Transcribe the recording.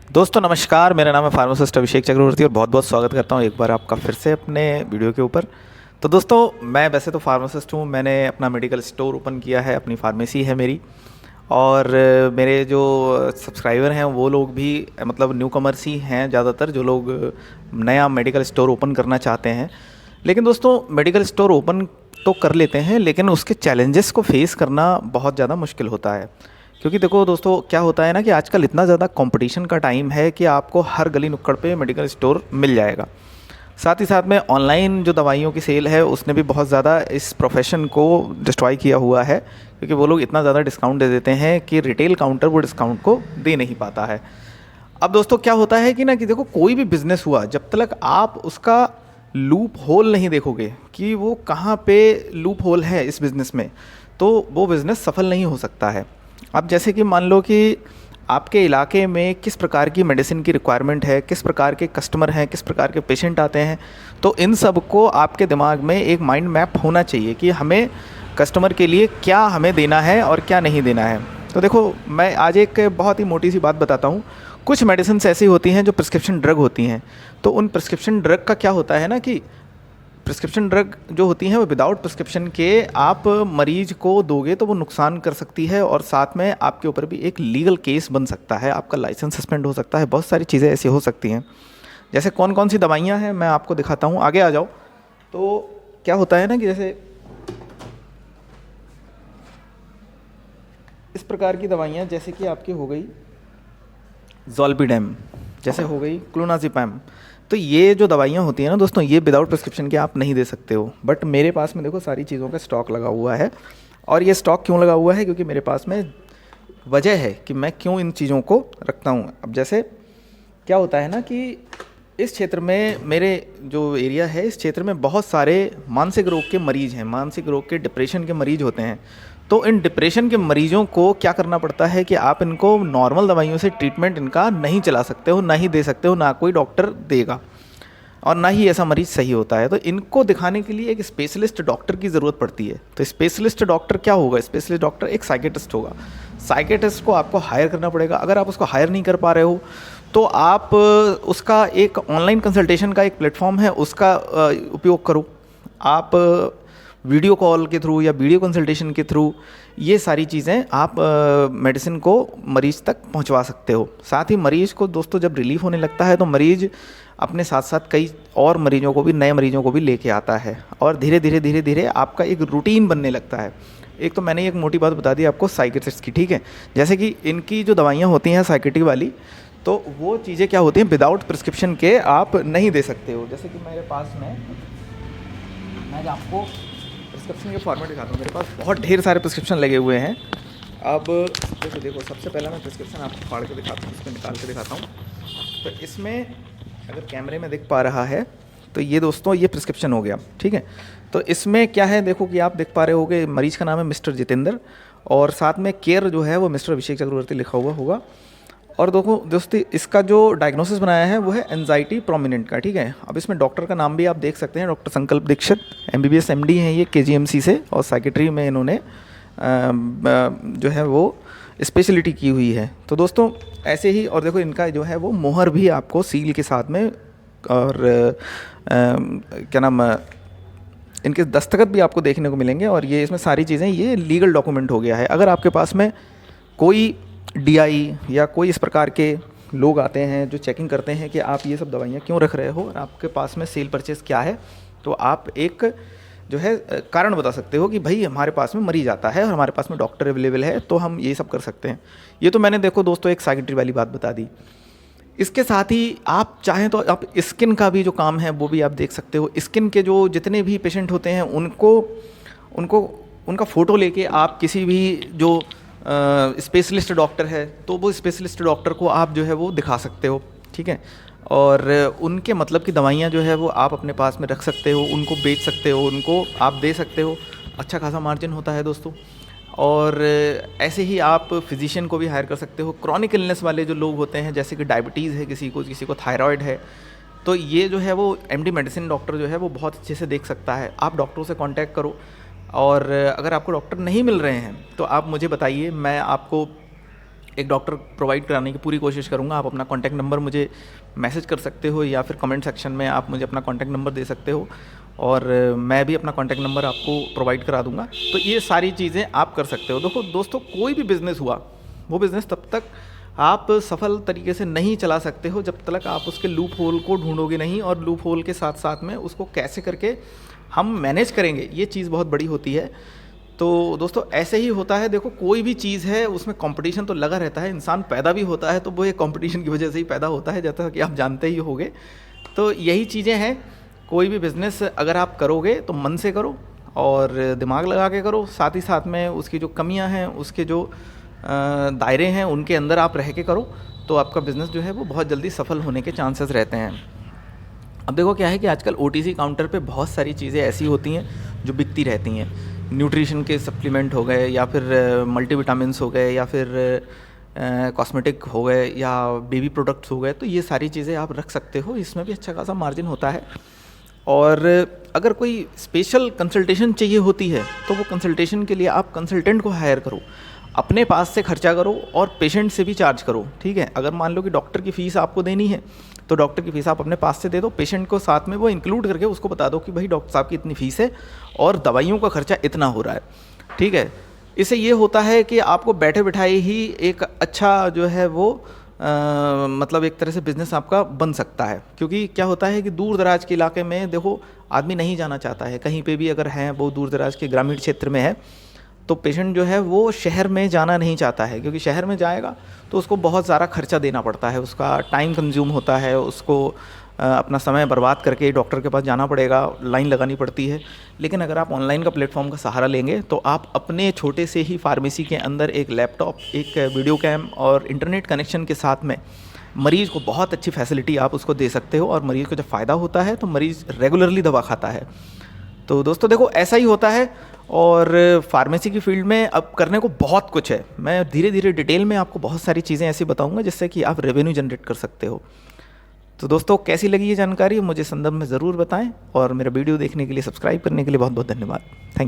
दोस्तों नमस्कार, मेरा नाम है फार्मासिस्ट अभिषेक चक्रवर्ती और बहुत बहुत स्वागत करता हूँ एक बार आपका फिर से अपने वीडियो के ऊपर। तो दोस्तों मैं वैसे तो फार्मासिस्ट हूँ, मैंने अपना मेडिकल स्टोर ओपन किया है, अपनी फार्मेसी है मेरी। और मेरे जो सब्सक्राइबर हैं वो लोग भी मतलब न्यू कमर्स ही हैं ज़्यादातर, जो लोग नया मेडिकल स्टोर ओपन करना चाहते हैं। लेकिन दोस्तों मेडिकल स्टोर ओपन तो कर लेते हैं, लेकिन उसके चैलेंजेस को फेस करना बहुत ज़्यादा मुश्किल होता है। क्योंकि देखो दोस्तों क्या होता है ना कि आजकल इतना ज़्यादा कंपटीशन का टाइम है कि आपको हर गली नुक्कड़ पे मेडिकल स्टोर मिल जाएगा। साथ ही साथ में ऑनलाइन जो दवाइयों की सेल है उसने भी बहुत ज़्यादा इस प्रोफेशन को डिस्ट्रॉय किया हुआ है, क्योंकि वो लोग इतना ज़्यादा डिस्काउंट दे देते हैं कि रिटेल काउंटर वो डिस्काउंट को दे नहीं पाता है। अब दोस्तों क्या होता है कि ना कि देखो कोई भी बिज़नेस हुआ, जब तक आप उसका लूप होल नहीं देखोगे कि वो कहाँ पे लूप होल है इस बिज़नेस में, तो वो बिज़नेस सफल नहीं हो सकता है। अब जैसे कि मान लो कि आपके इलाके में किस प्रकार की मेडिसिन की रिक्वायरमेंट है, किस प्रकार के कस्टमर हैं, किस प्रकार के पेशेंट आते हैं, तो इन सब को आपके दिमाग में एक माइंड मैप होना चाहिए कि हमें कस्टमर के लिए क्या हमें देना है और क्या नहीं देना है। तो देखो मैं आज एक बहुत ही मोटी सी बात बताता हूँ। कुछ मेडिसिन ऐसी होती हैं जो प्रिस्क्रिप्शन ड्रग होती हैं, तो उन प्रिस्क्रिप्शन ड्रग का क्या होता है ना कि प्रिस्क्रिप्शन ड्रग जो होती हैं वो विदाउट प्रिस्क्रिप्शन के आप मरीज को दोगे तो वो नुकसान कर सकती है, और साथ में आपके ऊपर भी एक लीगल केस बन सकता है, आपका लाइसेंस सस्पेंड हो सकता है, बहुत सारी चीज़ें ऐसी हो सकती हैं। जैसे कौन कौन सी दवाइयाँ हैं मैं आपको दिखाता हूँ, आगे आ जाओ। तो क्या होता है ना कि जैसे इस प्रकार की दवाइयाँ जैसे कि आपकी हो गई ज़ोल्पिडेम, जैसे हो गई क्लोनाज़ेपैम, तो ये जो दवाइयाँ होती हैं ना दोस्तों, ये विदाउट प्रिस्क्रिप्शन के आप नहीं दे सकते हो। बट मेरे पास में देखो सारी चीज़ों का स्टॉक लगा हुआ है। और ये स्टॉक क्यों लगा हुआ है, क्योंकि मेरे पास में वजह है कि मैं क्यों इन चीज़ों को रखता हूँ। अब जैसे क्या होता है ना कि इस क्षेत्र में, मेरे जो एरिया है इस क्षेत्र में बहुत सारे मानसिक रोग के मरीज़ हैं, मानसिक रोग के डिप्रेशन के मरीज़ होते हैं। तो इन डिप्रेशन के मरीजों को क्या करना पड़ता है कि आप इनको नॉर्मल दवाइयों से ट्रीटमेंट इनका नहीं चला सकते हो, ना ही दे सकते हो, ना कोई डॉक्टर देगा और ना ही ऐसा मरीज़ सही होता है। तो इनको दिखाने के लिए एक स्पेशलिस्ट डॉक्टर की ज़रूरत पड़ती है। तो स्पेशलिस्ट डॉक्टर क्या होगा? स्पेशलिस्ट डॉक्टर एक साइकेट्रिस्ट होगा। साइकेट्रिस्ट को आपको हायर करना पड़ेगा। अगर आप उसको हायर नहीं कर पा रहे हो तो आप उसका एक ऑनलाइन कंसल्टेशन का एक प्लेटफॉर्म है, उसका उपयोग करो। आप वीडियो कॉल के थ्रू या वीडियो कंसल्टेशन के थ्रू ये सारी चीज़ें आप मेडिसिन को मरीज़ तक पहुंचवा सकते हो। साथ ही मरीज़ को दोस्तों जब रिलीफ होने लगता है तो मरीज़ अपने साथ साथ कई और मरीजों को भी, नए मरीजों को भी लेके आता है, और धीरे धीरे धीरे धीरे आपका एक रूटीन बनने लगता है। एक तो मैंने एक मोटी बात बता दी आपको साइकेट्रिस्ट की, ठीक है। जैसे कि इनकी जो दवाइयाँ होती हैं साइकेट्री वाली, तो वो चीज़ें क्या होती हैं विदाउट प्रिस्क्रिप्शन के आप नहीं दे सकते हो। जैसे कि मेरे पास में, मैं आपको प्रिस्क्रिप्शन के फॉर्मेट दिखाता हूँ। मेरे पास बहुत ढेर सारे प्रिस्क्रिप्शन लगे हुए हैं। अब देखो सबसे पहला मैं प्रिस्क्रिप्शन आपको फाड़ के दिखाता हूँ, इसमें निकाल के दिखाता हूँ। तो इसमें अगर कैमरे में दिख पा रहा है तो ये दोस्तों ये प्रिस्क्रिप्शन हो गया, ठीक है। तो इसमें क्या है देखो कि आप देख पा रहे होगे, मरीज़ का नाम है मिस्टर जितेंद्र, और साथ में केयर जो है वो मिस्टर अभिषेक चक्रवर्ती लिखा हुआ होगा। और देखो दोस्तों इसका जो डायग्नोसिस बनाया है वो है एंजाइटी प्रोमिनेंट का, ठीक है। अब इसमें डॉक्टर का नाम भी आप देख सकते हैं, डॉक्टर संकल्प दीक्षित, MBBS MD हैं ये KGMC से, और साइकेट्री में इन्होंने जो है वो स्पेशलिटी की हुई है। तो दोस्तों ऐसे ही, और देखो इनका जो है वो मोहर भी आपको सील के साथ में, और क्या नाम, इनके दस्तखत भी आपको देखने को मिलेंगे। और ये इसमें सारी चीज़ें, ये लीगल डॉक्यूमेंट हो गया है। अगर आपके पास में कोई DI या कोई इस प्रकार के लोग आते हैं जो चेकिंग करते हैं कि आप ये सब दवाइयाँ क्यों रख रहे हो और आपके पास में सेल परचेज़ क्या है, तो आप एक जो है कारण बता सकते हो कि भाई हमारे पास में मरीज आता है और हमारे पास में डॉक्टर अवेलेबल है, तो हम ये सब कर सकते हैं। ये तो मैंने देखो दोस्तों एक साइकेट्री वाली बात बता दी। इसके साथ ही आप चाहें तो आप स्किन का भी जो काम है वो भी आप देख सकते हो। स्किन के जो जितने भी पेशेंट होते हैं उनको उनको उनका फ़ोटो लेके आप किसी भी जो स्पेशलिस्ट डॉक्टर है तो वो स्पेशलिस्ट डॉक्टर को आप जो है वो दिखा सकते हो, ठीक है। और उनके मतलब की दवाइयाँ जो है वो आप अपने पास में रख सकते हो, उनको बेच सकते हो, उनको आप दे सकते हो। अच्छा खासा मार्जिन होता है दोस्तों। और ऐसे ही आप फिजिशियन को भी हायर कर सकते हो। क्रॉनिक इलनेस वाले जो लोग होते हैं, जैसे कि डायबिटीज़ है किसी को थायराइड है, तो ये जो है वो MD मेडिसिन डॉक्टर जो है वो बहुत अच्छे से देख सकता है। आप डॉक्टरों से कांटेक्ट करो, और अगर आपको डॉक्टर नहीं मिल रहे हैं तो आप मुझे बताइए, मैं आपको एक डॉक्टर प्रोवाइड कराने की पूरी कोशिश करूँगा। आप अपना कॉन्टैक्ट नंबर मुझे मैसेज कर सकते हो या फिर कमेंट सेक्शन में आप मुझे अपना कॉन्टैक्ट नंबर दे सकते हो और मैं भी अपना कॉन्टैक्ट नंबर आपको प्रोवाइड करा दूँगा। तो ये सारी चीज़ें आप कर सकते हो। देखो दोस्तों, कोई भी बिज़नेस हुआ, वो बिज़नेस तब तक आप सफल तरीके से नहीं चला सकते हो जब तक आप उसके लूप होल को ढूंढोगे नहीं, और लूप होल के साथ साथ में उसको कैसे करके हम मैनेज करेंगे, ये चीज़ बहुत बड़ी होती है। तो दोस्तों ऐसे ही होता है। देखो कोई भी चीज़ है उसमें कंपटीशन तो लगा रहता है। इंसान पैदा भी होता है तो वो एक कंपटीशन की वजह से ही पैदा होता है, जैसा कि आप जानते ही होंगे। तो यही चीज़ें हैं। कोई भी बिज़नेस अगर आप करोगे तो मन से करो और दिमाग लगा के करो, साथ ही साथ में उसकी जो कमियां हैं, उसके जो दायरे हैं, उनके अंदर आप रह के करो, तो आपका बिज़नेस जो है वो बहुत जल्दी सफल होने के चांसेस रहते हैं। अब देखो क्या है कि आजकल OTC काउंटर पे बहुत सारी चीज़ें ऐसी होती हैं जो बिकती रहती हैं। न्यूट्रिशन के सप्लीमेंट हो गए या फिर मल्टीविटामिन्स हो गए या फिर कॉस्मेटिक हो गए या बेबी प्रोडक्ट्स हो गए। तो ये सारी चीज़ें आप रख सकते हो, इसमें भी अच्छा खासा मार्जिन होता है। और अगर कोई स्पेशल कंसल्टेशन चाहिए होती है तो वो कंसल्टेशन के लिए आप कंसल्टेंट को हायर करो, अपने पास से खर्चा करो और पेशेंट से भी चार्ज करो। ठीक है, अगर मान लो कि डॉक्टर की फ़ीस आपको देनी है तो डॉक्टर की फ़ीस आप अपने पास से दे दो, पेशेंट को साथ में वो इंक्लूड करके उसको बता दो कि भाई डॉक्टर साहब की इतनी फ़ीस है और दवाइयों का खर्चा इतना हो रहा है। ठीक है, इससे ये होता है कि आपको बैठे बिठाए ही एक अच्छा जो है वो मतलब एक तरह से बिज़नेस आपका बन सकता है। क्योंकि क्या होता है कि दूर दराज के इलाके में देखो आदमी नहीं जाना चाहता है, कहीं पे भी अगर है वो दूर दराज के ग्रामीण क्षेत्र में है तो पेशेंट जो है वो शहर में जाना नहीं चाहता है, क्योंकि शहर में जाएगा तो उसको बहुत सारा खर्चा देना पड़ता है, उसका टाइम कंज्यूम होता है, उसको अपना समय बर्बाद करके डॉक्टर के पास जाना पड़ेगा, लाइन लगानी पड़ती है। लेकिन अगर आप ऑनलाइन का प्लेटफॉर्म का सहारा लेंगे तो आप अपने छोटे से ही फार्मेसी के अंदर एक लैपटॉप, एक वीडियो कैम और इंटरनेट कनेक्शन के साथ में मरीज़ को बहुत अच्छी फैसिलिटी आप उसको दे सकते हो, और मरीज़ को जब फ़ायदा होता है तो मरीज़ रेगुलरली दवा खाता है। तो दोस्तों देखो ऐसा ही होता है, और फार्मेसी की फील्ड में अब करने को बहुत कुछ है। मैं धीरे धीरे डिटेल में आपको बहुत सारी चीज़ें ऐसी बताऊंगा जिससे कि आप रेवेन्यू जनरेट कर सकते हो। तो दोस्तों कैसी लगी ये जानकारी मुझे संदर्भ में ज़रूर बताएं, और मेरा वीडियो देखने के लिए, सब्सक्राइब करने के लिए बहुत बहुत धन्यवाद। Thank you.